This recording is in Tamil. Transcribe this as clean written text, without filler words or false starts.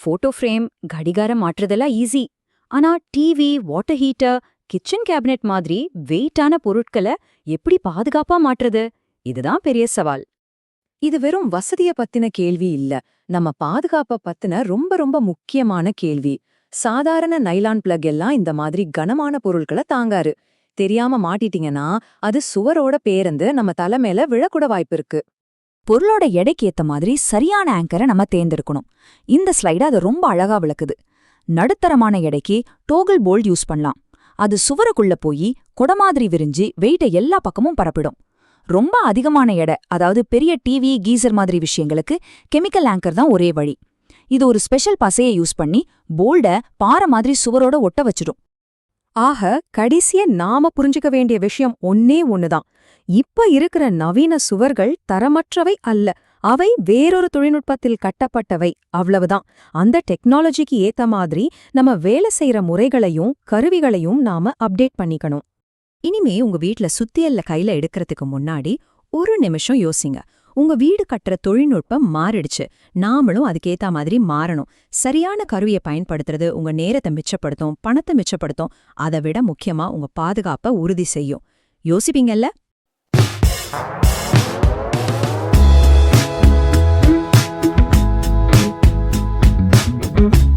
போட்டோ ஃப்ரேம், கடிகாரம் மாற்றுறதெல்லாம் ஈஸி. ஆனா TV, water heater, kitchen cabinet மாதிரி வெயிட்டான பொருட்களை எப்படி பாதுகாப்பா மாற்றுறது? இதுதான் பெரிய சவால். இது வெறும் வசதிய பத்தின கேள்வி இல்ல, நம்ம பாதுகாப்ப பத்தின ரொம்ப ரொம்ப முக்கியமான கேள்வி. சாதாரண நைலான் பிளக் எல்லாம் இந்த மாதிரி கனமான பொருட்களை தாங்காரு. தெரியாம மாட்டிட்டீங்கன்னா அது சுவரோட பேர்ந்து நம்ம தலை மேல விழக்கூட வாய்ப்பிருக்கு. பொருளோட எடைக்கு ஏத்த மாதிரி சரியான ஆங்கரை நம்ம தேர்ந்தெடுக்கணும். இந்த ஸ்லைடு அதை ரொம்ப அழகா விளக்குது. நடுத்தரமான எடைக்கு டோகிள் போல்ட் யூஸ் பண்ணலாம். அது சுவருக்குள்ள போய் கொடை மாதிரி விரிஞ்சு வெயிட்டை எல்லா பக்கமும் பரப்பிடும். ரொம்ப அதிகமான எடை, அதாவது பெரிய டிவி, கீசர் மாதிரி விஷயங்களுக்கு கெமிக்கல் ஆங்கர் தான் ஒரே வழி. இது ஒரு ஸ்பெஷல் பசையை யூஸ் பண்ணி போல்ட பாறை மாதிரி சுவரோட ஒட்ட வச்சிடும். ஆக கடைசிய நாம புரிஞ்சுக்க வேண்டிய விஷயம் ஒன்னே ஒண்ணுதான். இப்ப இருக்கிற நவீன சுவர்கள் தரமற்றவை அல்ல, அவை வேறொரு தொழில்நுட்பத்தில் கட்டப்பட்டவை, அவ்வளவுதான். அந்த டெக்னாலஜிக்கு ஏத்த மாதிரி நம்ம வேலை செய்யற முறைகளையும் கருவிகளையும் நாம அப்டேட் பண்ணிக்கணும். இனிமே உங்க வீட்ல சுத்தியல்ல கையில எடுக்கிறதுக்கு முன்னாடி ஒரு நிமிஷம் யோசிங்க. உங்க வீடு கட்டுற தொழில்நுட்பம் மாறிடுச்சு, நாமளும் அதுக்கேத்த மாதிரி மாறணும். சரியான கருவியை பயன்படுத்துறது உங்க நேரத்தை மிச்சப்படுத்தும், பணத்தை மிச்சப்படுத்தும். அதை விட முக்கியமா உங்க பாதுகாப்பை உறுதி செய்யும். யோசிப்பீங்கல்ல? Thank you.